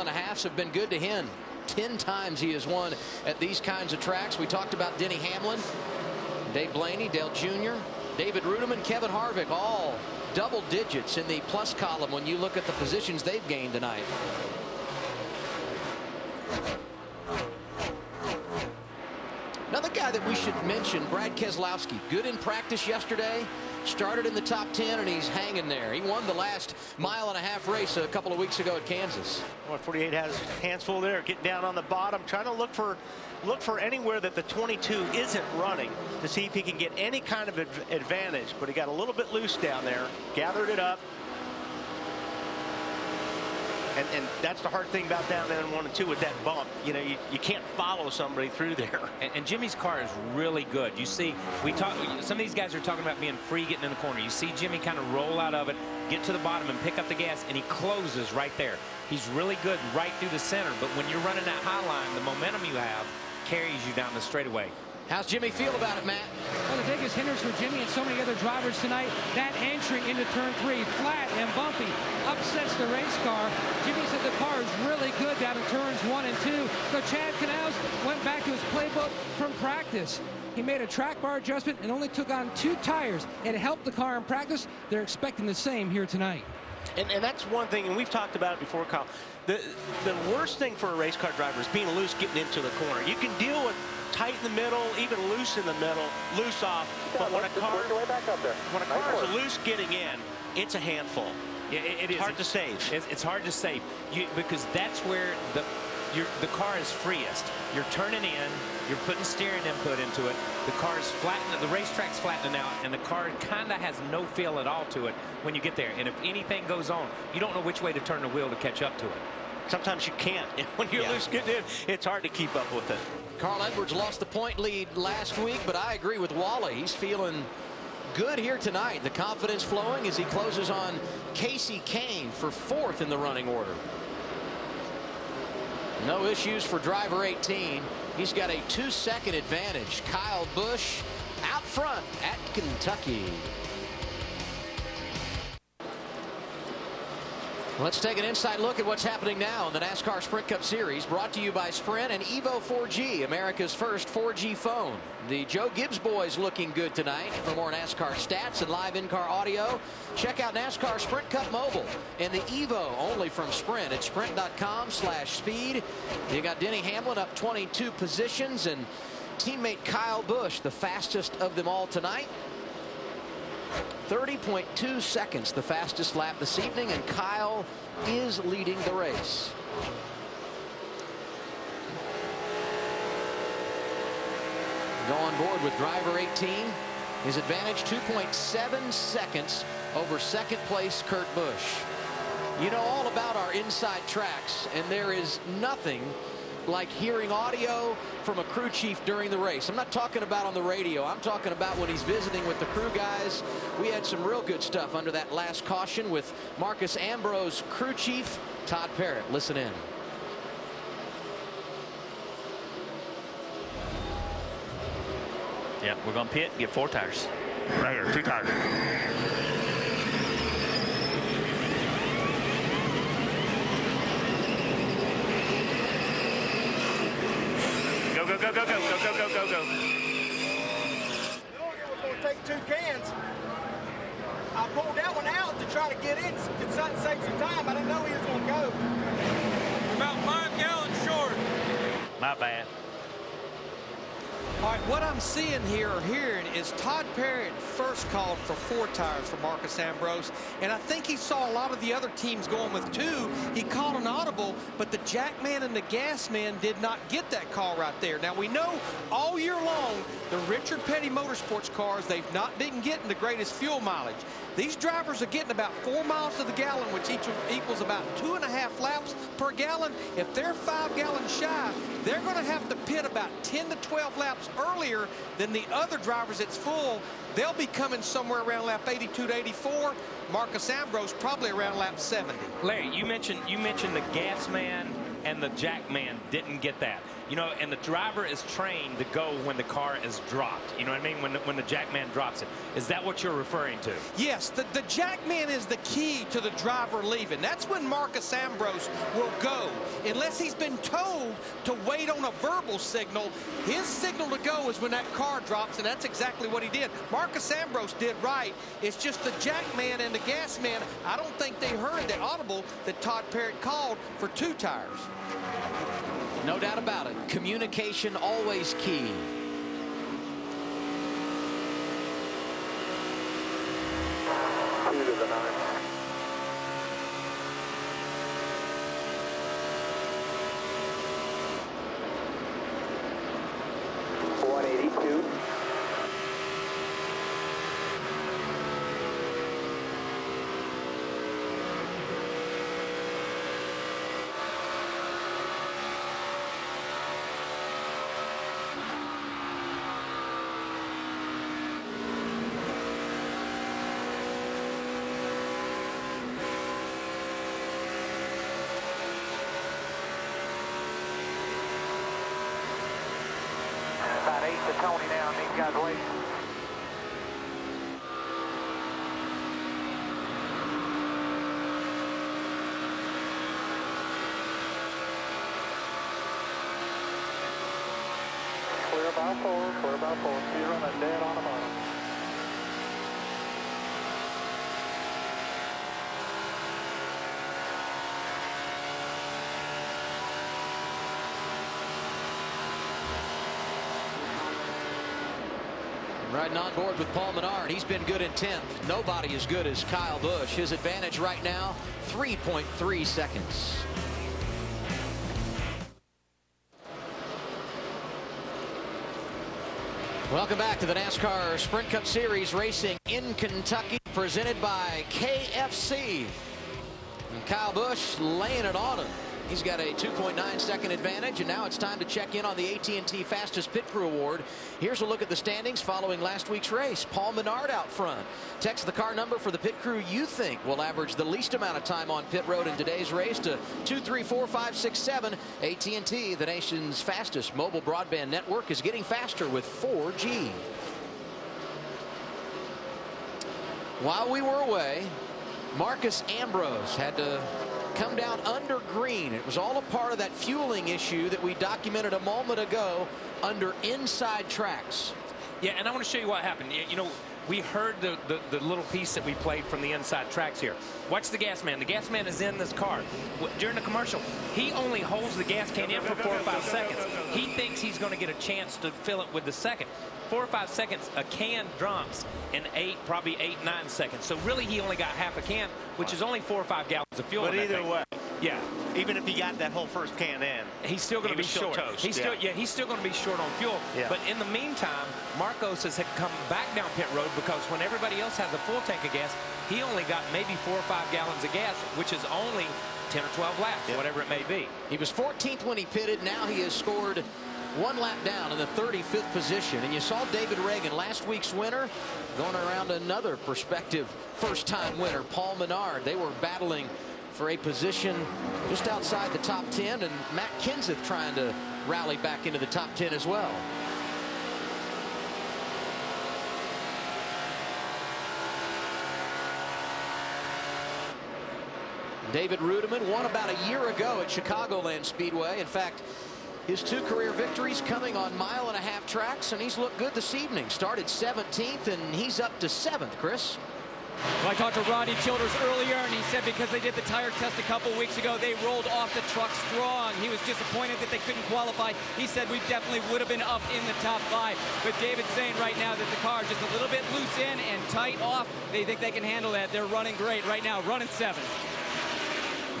1.5s have been good to him. 10 times he has won at these kinds of tracks. We talked about Denny Hamlin, Dave Blaney, Dale Jr., David Rudiman, Kevin Harvick, all double digits in the plus column when you look at the positions they've gained tonight. Another guy that we should mention, Brad Keselowski, good in practice yesterday. Started in the top 10 and he's hanging there. He won the last mile-and-a-half race a couple of weeks ago at Kansas. Well, 48 has hands full there, getting down on the bottom, trying to look for anywhere that the 22 isn't running to see if he can get any kind of advantage. But he got a little bit loose down there, gathered it up. And that's the hard thing about down there in 1 and 2 with that bump. You know, you can't follow somebody through there. And Jimmy's car is really good. You see, some of these guys are talking about being free getting in the corner. You see Jimmy kind of roll out of it, get to the bottom and pick up the gas, and he closes right there. He's really good right through the center, but when you're running that high line, the momentum you have carries you down the straightaway. How's Jimmy feel about it, Matt? Well, the biggest hindrance for Jimmy and so many other drivers tonight, that entry into turn 3, flat and bumpy, upsets the race car. Jimmy said the car is really good down in turns 1 and 2. So Chad Knaus went back to his playbook from practice. He made a track bar adjustment and only took on 2 tires. It helped the car in practice. They're expecting the same here tonight. And that's one thing, and we've talked about it before, Kyle. The worst thing for a race car driver is being loose getting into the corner. You can deal with tight in the middle, even loose in the middle, loose off. But when a car is loose getting in, it's a handful. Yeah, it is hard to save. It's hard to save because that's where the car is freest. You're turning in, you're putting steering input into it. The car is flattening, the racetrack's flattening out, and the car kind of has no feel at all to it when you get there. And if anything goes on, you don't know which way to turn the wheel to catch up to it. Sometimes you can't. When you're loose getting in, it's hard to keep up with it. Carl Edwards lost the point lead last week, but I agree with Wally. He's feeling good here tonight. The confidence flowing as he closes on Casey Kane for 4th in the running order. No issues for driver 18. He's got a 2-second advantage. Kyle Busch out front at Kentucky. Let's take an inside look at what's happening now in the NASCAR Sprint Cup Series, brought to you by Sprint and Evo 4G, America's first 4G phone. The Joe Gibbs boys looking good tonight. For more NASCAR stats and live in-car audio, check out NASCAR Sprint Cup Mobile and the Evo only from Sprint at sprint.com/speed. You got Denny Hamlin up 22 positions and teammate Kyle Busch, the fastest of them all tonight. 30.2 seconds, the fastest lap this evening, and Kyle is leading the race. Go on board with driver 18. His advantage 2.7 seconds over second place Kurt Busch. You know all about our inside tracks, and there is nothing like hearing audio from a crew chief during the race. I'm not talking about on the radio. I'm talking about when he's visiting with the crew guys. We had some real good stuff under that last caution with Marcus Ambrose crew chief Todd Parrott. Listen in. Yeah, we're going to pit, get 4 tires. Right here, 2 tires. Go, go, go, go, go, go, go, go, go. It was going to take 2 cans. I pulled that one out to try to get in to save some time. I didn't know he was going to go. About 5 gallons short. My bad. All right, what I'm seeing here or hearing is Todd Parrott first called for 4 tires for Marcus Ambrose, and I think he saw a lot of the other teams going with 2. He called an audible, but the Jackman and the Gasman did not get that call right there. Now, we know all year long the Richard Petty Motorsports cars, they've not been getting the greatest fuel mileage. These drivers are getting about 4 miles to the gallon, which equals about 2.5 laps per gallon. If they're 5 gallons shy, they're going to have to pit about 10 to 12 laps earlier than the other drivers that's full. They'll be coming somewhere around lap 82 to 84. Marcus Ambrose probably around lap 70. Larry, you mentioned the Gasman and the jack man didn't get that. You know, and the driver is trained to go when the car is dropped. You know what I mean? When the jack man drops it. Is that what you're referring to? Yes, the jack man is the key to the driver leaving. That's when Marcus Ambrose will go. Unless he's been told to wait on a verbal signal, his signal to go is when that car drops, and that's exactly what he did. Marcus Ambrose did right. It's just the jack man and the gas man, I don't think they heard the audible that Todd Parrott called for 2 tires. No doubt about it. Communication always key. Two to the 9. About 8 to Tony now, and these guys waiting. Clear about 4, clear about 4. So you're running dead on the bottom. Riding on board with Paul Menard. He's been good in 10th. Nobody as good as Kyle Busch. His advantage right now, 3.3 seconds. Welcome back to the NASCAR Sprint Cup Series racing in Kentucky, presented by KFC. And Kyle Busch laying it on him. He's got a 2.9 second advantage, and now it's time to check in on the AT&T Fastest Pit Crew Award. Here's a look at the standings following last week's race. Paul Menard out front. Text the car number for the pit crew you think will average the least amount of time on pit road in today's race to 234-567. AT&T, the nation's fastest mobile broadband network, is getting faster with 4G. While we were away, Marcus Ambrose had to come down under green. It was all a part of that fueling issue that we documented a moment ago under inside tracks. Yeah, and I want to show you what happened. You know, we heard the little piece that we played from the inside tracks here. Watch the gas man. The gas man is in this car. During the commercial, he only holds the gas can in for 4 or 5 seconds. He thinks he's going to get a chance to fill it with the second. 4 or 5 seconds, a can drops in probably 8, 9 seconds. So really, he only got half a can, which is only 4 or 5 gallons of fuel. But either way, yeah, even if he got that whole first can in, he's still going to be short. He's still going to be short on fuel. Yeah. But in the meantime, Marcos has come back down pit road because when everybody else has a full tank of gas, he only got maybe 4 or 5 gallons of gas, which is only 10 or 12 laps, whatever it may be. He was 14th when he pitted. Now he has scored 1 lap down in the 35th position. And you saw David Reagan, last week's winner, going around another prospective first-time winner, Paul Menard. They were battling for a position just outside the top 10, and Matt Kenseth trying to rally back into the top 10 as well. David Rudiman won about a year ago at Chicagoland Speedway. In fact, his 2 career victories coming on 1.5-mile tracks, and he's looked good this evening. Started 17th, and he's up to 7th, Chris. Well, I talked to Rodney Childers earlier, and he said because they did the tire test a couple weeks ago, they rolled off the truck strong. He was disappointed that they couldn't qualify. He said we definitely would have been up in the top 5. But David's saying right now that the car is just a little bit loose in and tight off. They think they can handle that. They're running great right now, running 7th.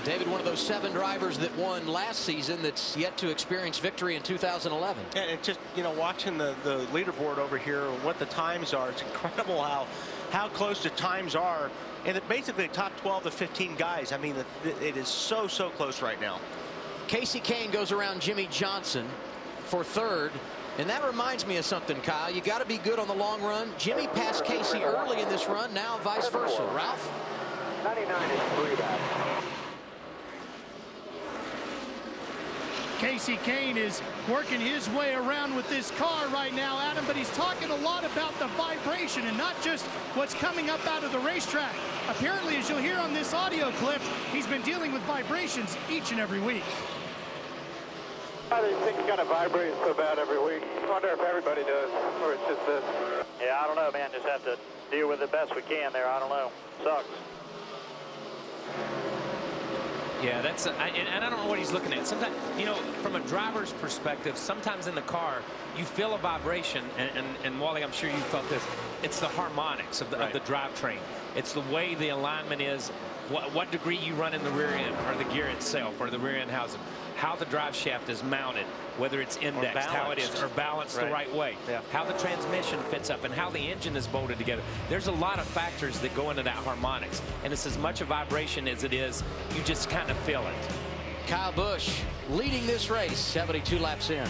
David, one of those 7 drivers that won last season that's yet to experience victory in 2011. And it's just, you know, watching the leaderboard over here, what the times are, it's incredible how close the times are. And it basically top 12 to 15 guys. I mean, it is so close right now. Casey Kane goes around Jimmy Johnson for 3rd. And that reminds me of something, Kyle. You got to be good on the long run. Jimmy passed Casey early in this run, now vice versa. Ralph? 99 is 3 back. Casey Kane is working his way around with this car right now, Adam, but he's talking a lot about the vibration and not just what's coming up out of the racetrack. Apparently, as you'll hear on this audio clip, he's been dealing with vibrations each and every week. Why do these things kind of vibrate so bad every week? I wonder if everybody does, or it's just this. Yeah, I don't know, man. Just have to deal with it best we can there. I don't know. Sucks. Yeah, that's and I don't know what he's looking at. Sometimes, you know, from a driver's perspective, sometimes in the car you feel a vibration, and Wally, I'm sure you felt this. It's the harmonics of the drivetrain. It's the way the alignment is, what degree you run in the rear end, or the gear itself, or the rear end housing, how the drive shaft is mounted, whether it's indexed, how it is, or balanced the right way, how the transmission fits up, and how the engine is bolted together. There's a lot of factors that go into that harmonics, and it's as much a vibration as it is you just kind of feel it. Kyle Busch leading this race, 72 laps in.